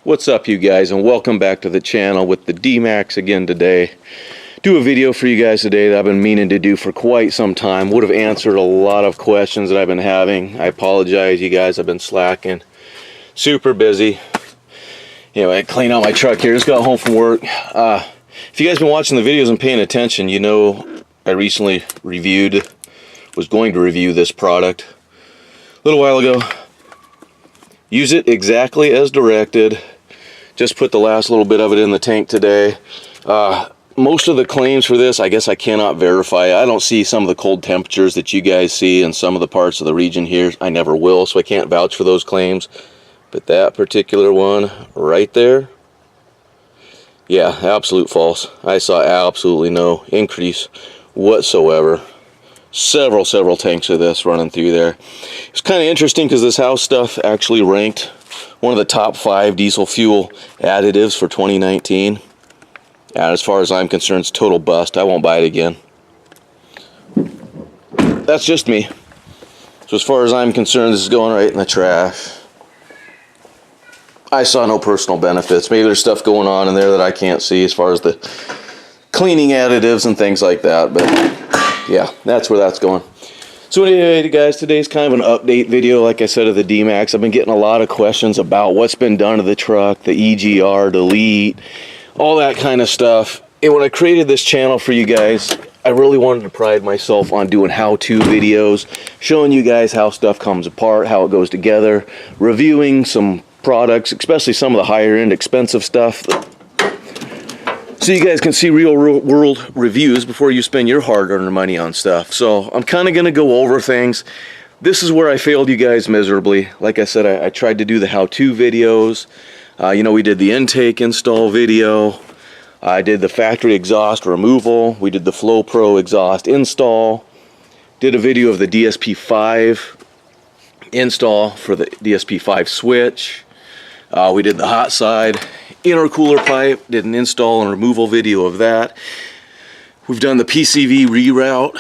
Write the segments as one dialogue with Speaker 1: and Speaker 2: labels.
Speaker 1: What's up, you guys, and welcome back to the channel with the D-Max again today. Do a video for you guys today that I've been meaning to do for quite some time. Would have answered a lot of questions that I've been having. I apologize, you guys, I've been slacking. Super busy. Anyway, I clean out my truck here. Just got home from work. If you guys been watching the videos and paying attention, you know I recently was going to review this product a little while ago. Use it exactly as directed. Just put the last little bit of it in the tank today. Most of the claims for this, I guess I cannot verify. I don't see some of the cold temperatures that you guys see in some of the parts of the region here. I never will, so I can't vouch for those claims. But that particular one right there, yeah, absolute false. I saw absolutely no increase whatsoever. Several tanks of this running through there. It's kind of interesting because this house stuff actually ranked one of the top 5 diesel fuel additives for 2019. And as far as I'm concerned, it's total bust. I won't buy it again. That's just me. So as far as I'm concerned, this is going right in the trash. I saw no personal benefits. Maybe there's stuff going on in there that I can't see as far as the cleaning additives and things like that, but yeah, that's where that's going. So anyway, guys, today's kind of an update video, like I said, of the D-Max. I've been getting a lot of questions about what's been done to the truck, the EGR, delete, all that kind of stuff. And when I created this channel for you guys, I really wanted to pride myself on doing how-to videos, showing you guys how stuff comes apart, how it goes together, reviewing some products, especially some of the higher-end expensive stuff, so you guys can see real world reviews before you spend your hard-earned money on stuff. So I'm kind of going to go over things. This is where I failed you guys miserably. Like I said, I tried to do the how-to videos. You know, we did the intake install video. I did the factory exhaust removal. We did the Flow Pro exhaust install. Did a video of the DSP-5 install for the DSP-5 switch. We did the hot side intercooler pipe, did an install and removal video of that. We've done the PCV reroute.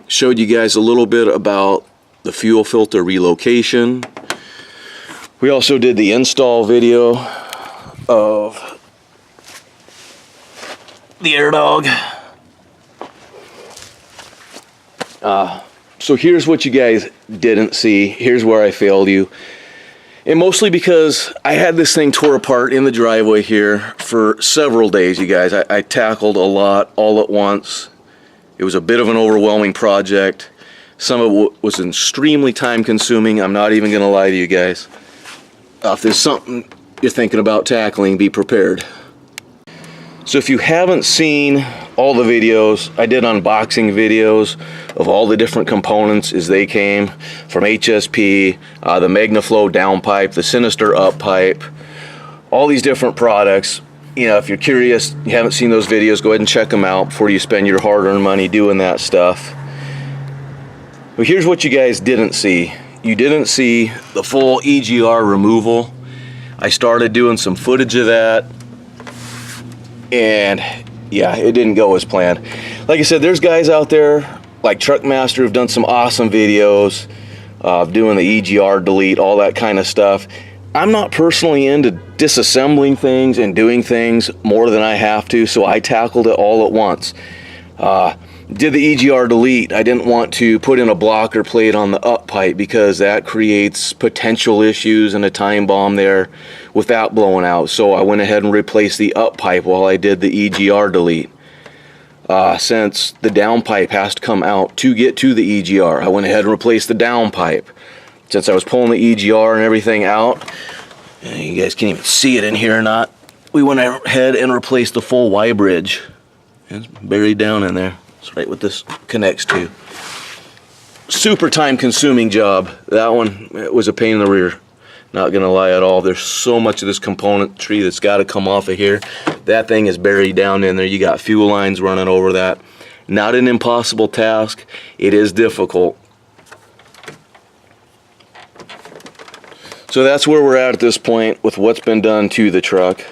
Speaker 1: Showed you guys a little bit about the fuel filter relocation. We also did the install video of the air dog. So here's what you guys didn't see. Here's where I failed you. And mostly because I had this thing tore apart in the driveway here for several days, you guys. I tackled a lot all at once. It was a bit of an overwhelming project. Some of it was extremely time consuming. I'm not even going to lie to you guys. If there's something you're thinking about tackling, be prepared. So if you haven't seen all the videos, I did unboxing videos of all the different components as they came from HSP, the MagnaFlow downpipe, the Sinister up pipe, all these different products. You know, if you're curious, you haven't seen those videos, go ahead and check them out before you spend your hard-earned money doing that stuff. But here's what you guys didn't see. You didn't see the full EGR removal. I started doing some footage of that, and yeah, it didn't go as planned. Like I said, there's guys out there like Truckmaster who've done some awesome videos of doing the EGR delete, all that kind of stuff. I'm not personally into disassembling things and doing things more than I have to, so I tackled it all at once. Did the EGR delete. I didn't want to put in a blocker plate on the up pipe because that creates potential issues and a time bomb there with that blowing out. So I went ahead and replaced the up pipe while I did the EGR delete. Since the down pipe has to come out to get to the EGR, I went ahead and replaced the down pipe. Since I was pulling the EGR and everything out, and you guys can't even see it in here or not, we went ahead and replaced the full Y bridge. It's buried down in there. It's right what this connects to. Super time consuming job. That one, it was a pain in the rear. Not gonna lie at all. There's so much of this componentry that's got to come off of here. That thing is buried down in there. You got fuel lines running over that. Not an impossible task. It is difficult. So that's where we're at this point with what's been done to the truck.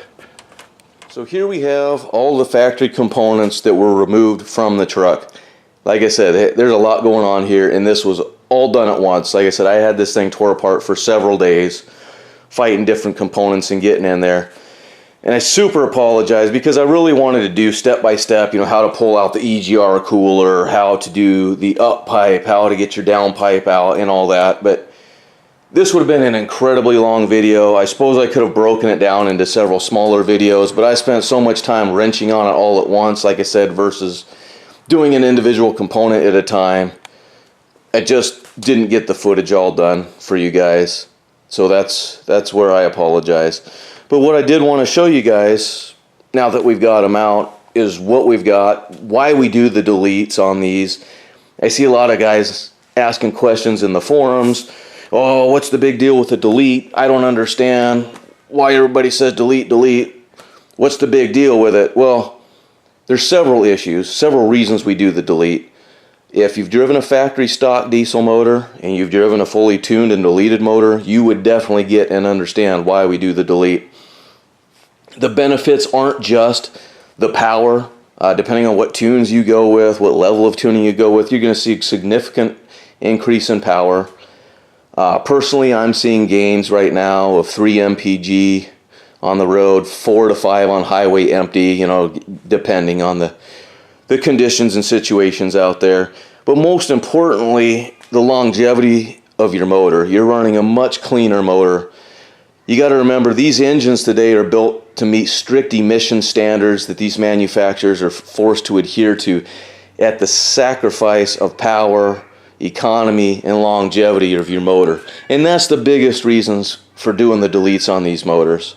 Speaker 1: So here we have all the factory components that were removed from the truck. Like I said, there's a lot going on here, and this was all done at once. Like I said, I had this thing tore apart for several days. fighting different components and getting in there. And I super apologize because I really wanted to do step by step, you know, how to pull out the EGR cooler, how to do the up pipe, how to get your down pipe out and all that. But this would have been an incredibly long video. I suppose I could have broken it down into several smaller videos, but I spent so much time wrenching on it all at once, like I said, versus doing an individual component at a time. I just didn't get the footage all done for you guys. So that's where I apologize. But what I did want to show you guys, now that we've got them out, is what we've got, why we do the deletes on these. I see a lot of guys asking questions in the forums. Oh, what's the big deal with the delete? I don't understand why everybody says delete, delete. What's the big deal with it? Well, there's several issues, several reasons we do the delete. If you've driven a factory stock diesel motor and you've driven a fully tuned and deleted motor, you would definitely get and understand why we do the delete. The benefits aren't just the power. Depending on what tunes you go with, what level of tuning you go with, you're going to see a significant increase in power. Personally, I'm seeing gains right now of 3 mpg on the road, 4 to 5 on highway empty, you know, depending on the conditions and situations out there. But most importantly, the longevity of your motor. You're running a much cleaner motor. You got to remember, these engines today are built to meet strict emission standards that these manufacturers are forced to adhere to at the sacrifice of power, economy, and longevity of your motor. And that's the biggest reasons for doing the deletes on these motors.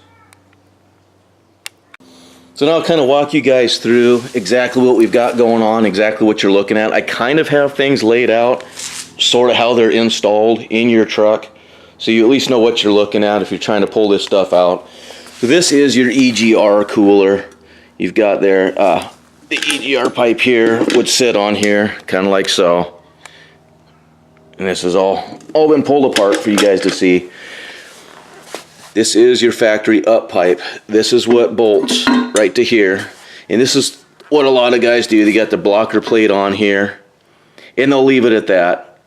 Speaker 1: So now I'll kind of walk you guys through exactly what we've got going on, exactly what you're looking at. I kind of have things laid out, sort of how they're installed in your truck, so you at least know what you're looking at if you're trying to pull this stuff out. So this is your EGR cooler. You've got there, the EGR pipe here would sit on here, kind of like so. And this is all been pulled apart for you guys to see. This is your factory up pipe. This is what bolts right to here. And this is what a lot of guys do. They got the blocker plate on here, and they'll leave it at that.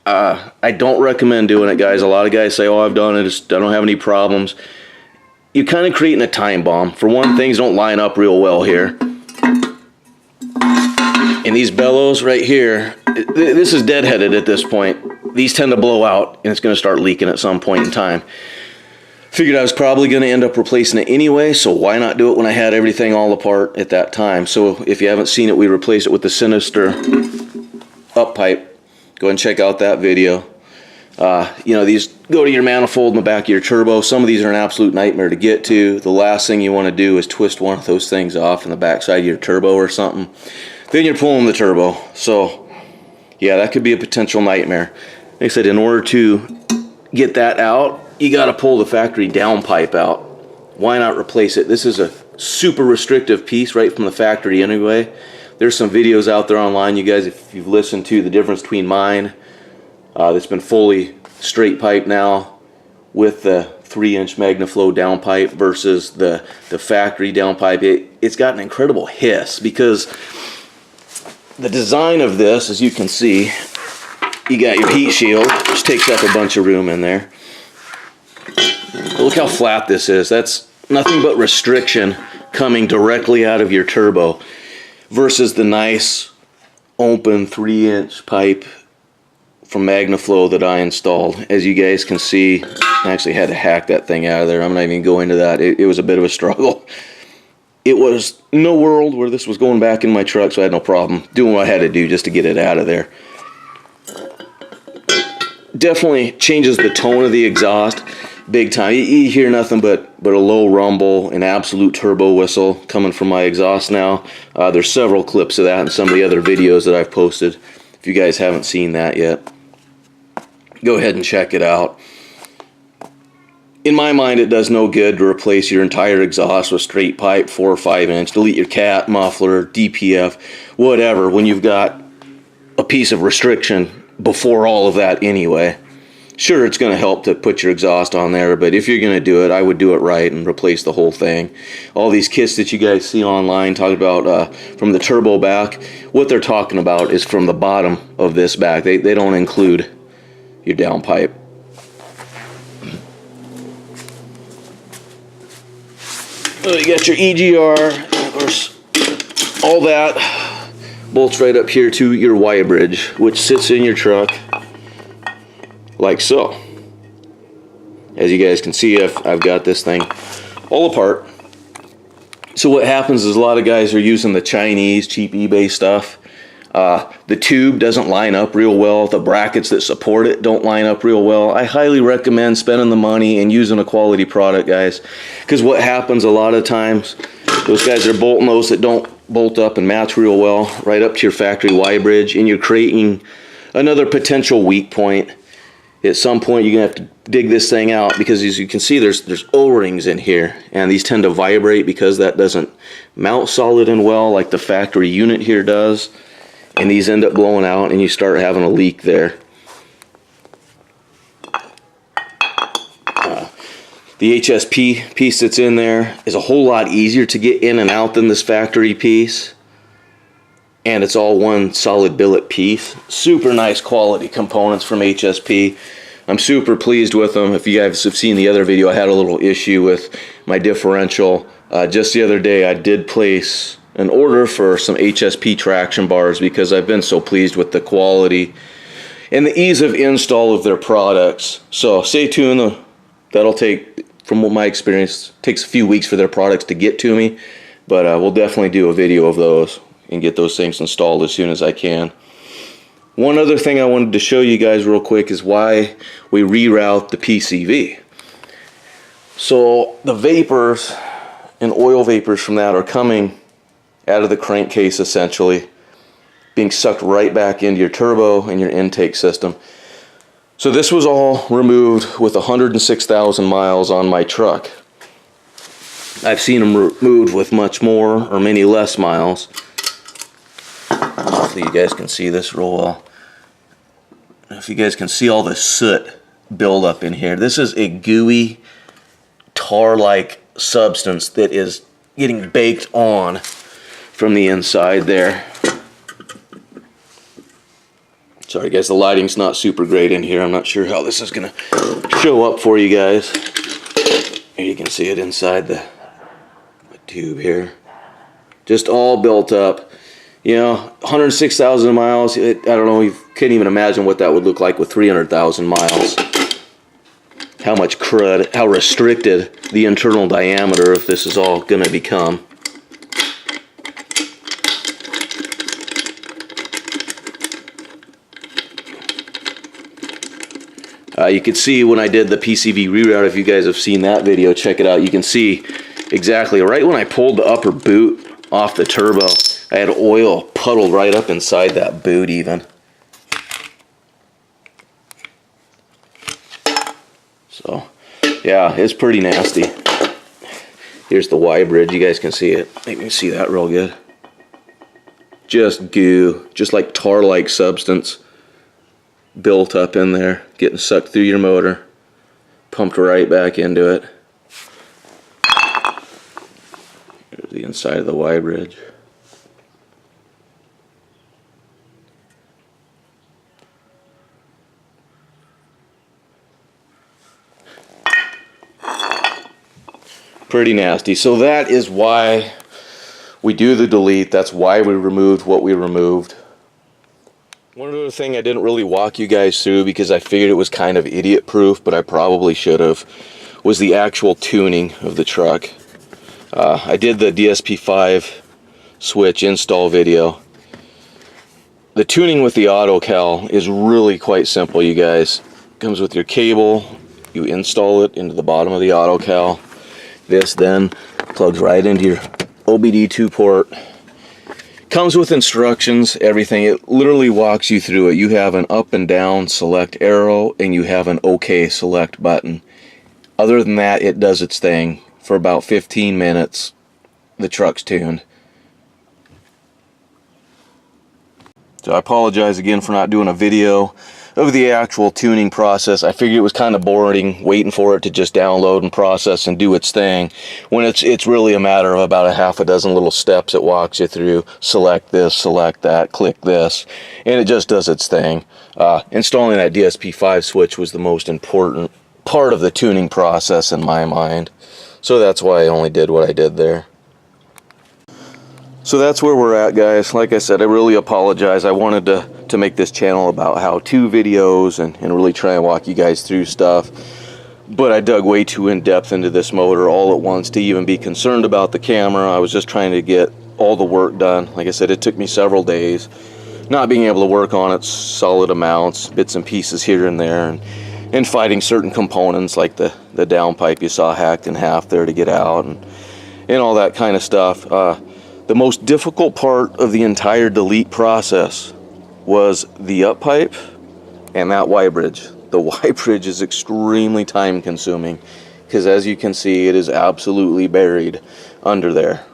Speaker 1: I don't recommend doing it, guys. A lot of guys say, oh, I've done it, I don't have any problems. You're kind of creating a time bomb. For one, things don't line up real well here. And these bellows right here, this is deadheaded at this point. These tend to blow out, and it's going to start leaking at some point in time. Figured I was probably going to end up replacing it anyway, so why not do it when I had everything all apart at that time? So if you haven't seen it, we replaced it with the Sinister up pipe. Go ahead and check out that video. You know, these go to your manifold in the back of your turbo. Some of these are an absolute nightmare to get to. The last thing you want to do is twist one of those things off in the backside of your turbo or something. Then you're pulling the turbo. So yeah, that could be a potential nightmare. Like I said, in order to get that out, you got to pull the factory down pipe out. Why not replace it? This is a super restrictive piece right from the factory anyway. There's some videos out there online, you guys, if you've listened to the difference between mine that's been fully straight pipe now with the 3-inch MagnaFlow down pipe versus the factory down pipe. It's got an incredible hiss because the design of this, as you can see, you got your heat shield, which takes up a bunch of room in there. Look how flat this is. That's nothing but restriction coming directly out of your turbo versus the nice open 3-inch pipe from MagnaFlow that I installed. As you guys can see, I actually had to hack that thing out of there. I'm not even going into that. It was a bit of a struggle. It was no world where this was going back in my truck, so I had no problem doing what I had to do just to get it out of there. Definitely changes the tone of the exhaust big time. You hear nothing but a low rumble, an absolute turbo whistle coming from my exhaust now. There's several clips of that in some of the other videos that I've posted. If you guys haven't seen that yet, go ahead and check it out. In my mind, it does no good to replace your entire exhaust with straight pipe 4 or 5 inch, delete your cat, muffler, DPF, whatever, when you've got a piece of restriction before all of that anyway. Sure, it's going to help to put your exhaust on there, but if you're going to do it, I would do it right and replace the whole thing. All these kits that you guys see online talking about from the turbo back, what they're talking about is from the bottom of this back. They don't include your downpipe. You got your EGR, and of course, all that bolts right up here to your Y bridge, which sits in your truck like so. As you guys can see, I've got this thing all apart. So what happens is a lot of guys are using the Chinese cheap eBay stuff. The tube doesn't line up real well. The brackets that support it don't line up real well. I highly recommend spending the money and using a quality product, guys. Because what happens a lot of times, those guys are bolting those that don't bolt up and match real well right up to your factory Y bridge, and you're creating another potential weak point. At some point, you're going to have to dig this thing out, because as you can see, there's O-rings in here, and these tend to vibrate because that doesn't mount solid and well like the factory unit here does. And these end up blowing out, and you start having a leak there. The HSP piece that's in there is a whole lot easier to get in and out than this factory piece. And it's all one solid billet piece. Super nice quality components from HSP. I'm super pleased with them. If you guys have seen the other video, I had a little issue with my differential. Just the other day, I did place an order for some HSP traction bars because I've been so pleased with the quality and the ease of install of their products. So stay tuned. That'll take, from what my experience, takes a few weeks for their products to get to me, but we'll definitely do a video of those and get those things installed as soon as I can. One other thing I wanted to show you guys real quick is why we reroute the PCV. So the vapors and oil vapors from that are coming out of the crankcase, essentially being sucked right back into your turbo and your intake system. So this was all removed with 106,000 miles on my truck. I've seen them removed with much more or many less miles. Hopefully you guys can see this real well. If you guys can see all the soot build up in here. This is a gooey, tar-like substance that is getting baked on from the inside there. Sorry guys, the lighting's not super great in here. I'm not sure how this is gonna show up for you guys. Here you can see it inside the tube here. Just all built up. You know, 106,000 miles. I don't know, you can't even imagine what that would look like with 300,000 miles. How much crud, how restricted the internal diameter of this is all gonna become. You can see when I did the PCV reroute, if you guys have seen that video, check it out. You can see exactly right when I pulled the upper boot off the turbo, I had oil puddled right up inside that boot even. So, yeah, it's pretty nasty. Here's the Y bridge. You guys can see it. You can see that real good. Just goo, just like tar-like substance built up in there, getting sucked through your motor, pumped right back into it. Here's the inside of the Y bridge. Pretty nasty. So that is why we do the delete. That's why we removed what we removed. One other thing I didn't really walk you guys through because I figured it was kind of idiot proof, but I probably should have, was the actual tuning of the truck. I did the DSP5 switch install video. The tuning with the AutoCal is really quite simple, you guys. It comes with your cable, you install it into the bottom of the AutoCal. This then plugs right into your OBD2 port. Comes with instructions, everything. It literally walks you through it. You have an up and down select arrow, and you have an OK select button. Other than that, it does its thing. For about 15 minutes, the truck's tuned. So I apologize again for not doing a video of the actual tuning process. I figured it was kind of boring waiting for it to just download and process and do its thing, when it's really a matter of about a half a dozen little steps it walks you through. Select this, select that, click this, and it just does its thing. Installing that DSP5 switch was the most important part of the tuning process in my mind. So that's why I only did what I did there. So that's where we're at, guys. Like I said, I really apologize. I wanted to make this channel about how-to videos and really try and walk you guys through stuff. But I dug way too in-depth into this motor all at once to even be concerned about the camera. I was just trying to get all the work done. Like I said, it took me several days. Not being able to work on it solid amounts, bits and pieces here and there, and fighting certain components like the downpipe you saw hacked in half there to get out, and all that kind of stuff. The most difficult part of the entire delete process was the up pipe and that Y bridge. The Y bridge is extremely time consuming because, as you can see, it is absolutely buried under there.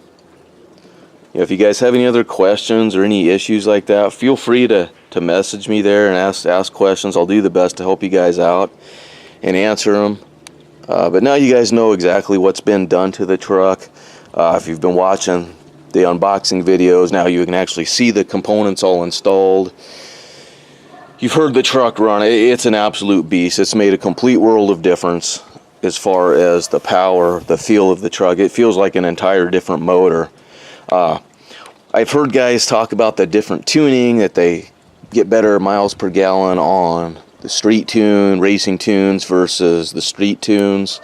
Speaker 1: If you guys have any other questions or any issues like that, feel free to message me there and ask questions. I'll do the best to help you guys out and answer them. But now you guys know exactly what's been done to the truck. If you've been watching the unboxing videos, now you can actually see the components all installed. You've heard the truck run. It's an absolute beast. It's made a complete world of difference as far as the power, the feel of the truck. It feels like an entire different motor. I've heard guys talk about the different tuning, that they get better miles per gallon on the street tune, racing tunes versus the street tunes.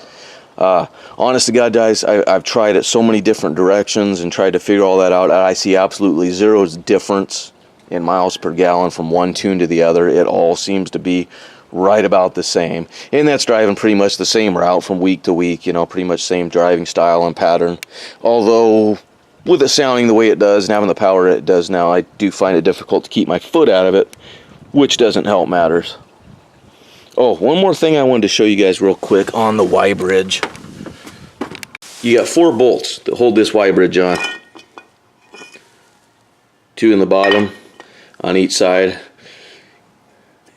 Speaker 1: Honest to God, guys, I've tried it so many different directions and tried to figure all that out. I see absolutely zero difference in miles per gallon from one tune to the other. It all seems to be right about the same. And that's driving pretty much the same route from week to week, you know, pretty much same driving style and pattern. Although, with it sounding the way it does and having the power it does now, I do find it difficult to keep my foot out of it, which doesn't help matters. Oh, one more thing I wanted to show you guys real quick on the Y bridge. You got 4 bolts that hold this Y bridge on. 2 in the bottom on each side.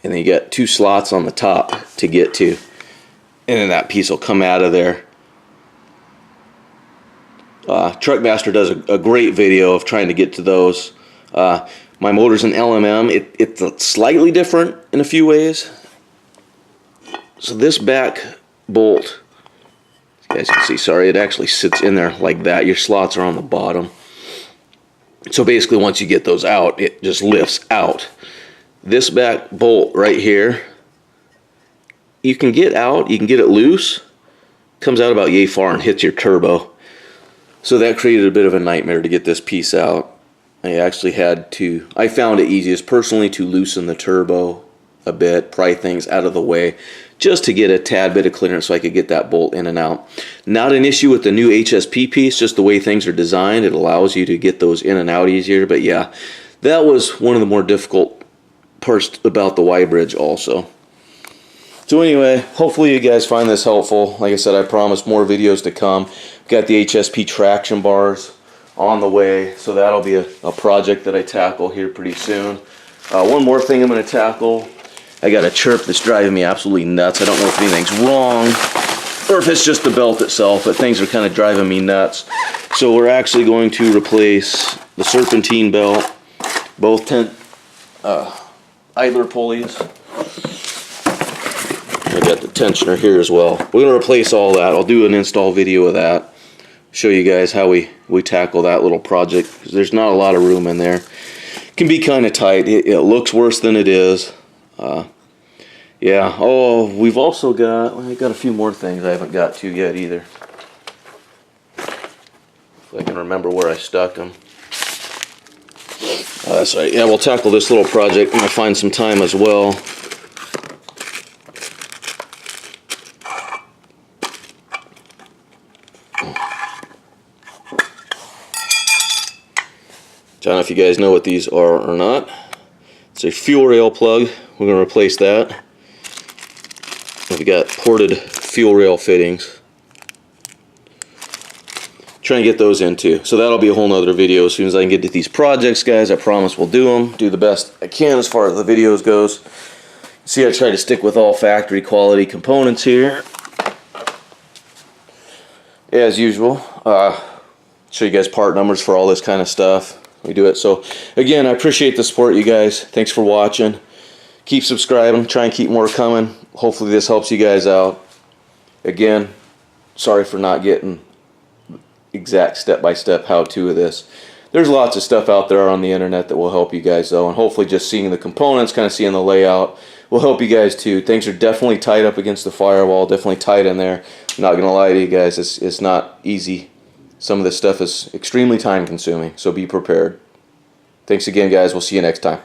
Speaker 1: And then you got 2 slots on the top to get to. And then that piece will come out of there. Truckmaster does a great video of trying to get to those. My motor's an LMM. It's slightly different in a few ways. So this back bolt, you guys can see, sorry, it actually sits in there like that. Your slots are on the bottom. So basically once you get those out, it just lifts out. This back bolt right here, you can get out, you can get it loose, comes out about yay far and hits your turbo. So that created a bit of a nightmare to get this piece out. I actually had to, I found it easiest personally to loosen the turbo a bit, pry things out of the way, just to get a tad bit of clearance so I could get that bolt in and out. Not an issue with the new HSP piece, just the way things are designed. It allows you to get those in and out easier. But yeah, that was one of the more difficult parts about the Y bridge also. So anyway, hopefully you guys find this helpful. Like I said, I promise more videos to come. Got the HSP traction bars on the way, so that'll be a project that I tackle here pretty soon. One more thing I'm going to tackle. I got a chirp that's driving me absolutely nuts. I don't know if anything's wrong or if it's just the belt itself, but things are kind of driving me nuts. So we're actually going to replace the serpentine belt, both idler pulleys. I got the tensioner here as well. We're going to replace all that. I'll do an install video of that. Show you guys how we tackle that little project, because there's not a lot of room in there. It can be kind of tight. It looks worse than it is. Yeah. Oh, we've also got, I got a few more things I haven't got to yet either. If I can remember where I stuck them. That's right. Yeah, we'll tackle this little project when I find some time as well. I don't know if you guys know what these are or not. It's a fuel rail plug. We're going to replace that. We've got ported fuel rail fittings. Try and get those in too. So that'll be a whole nother video as soon as I can get to these projects, guys. I promise we'll do them. Do the best I can as far as the videos goes. See, I try to stick with all factory quality components here. As usual. Show you guys part numbers for all this kind of stuff. We do it. So again, I appreciate the support, you guys. Thanks for watching. Keep subscribing. Try and keep more coming. Hopefully this helps you guys out. Again, sorry for not getting exact step-by-step how-to of this. There's lots of stuff out there on the internet that will help you guys though, and hopefully just seeing the components, kind of seeing the layout will help you guys too. Things are definitely tight up against the firewall, definitely tight in there. I'm not gonna lie to you guys, it's not easy. Some of this stuff is extremely time consuming, so be prepared. Thanks again guys, we'll see you next time.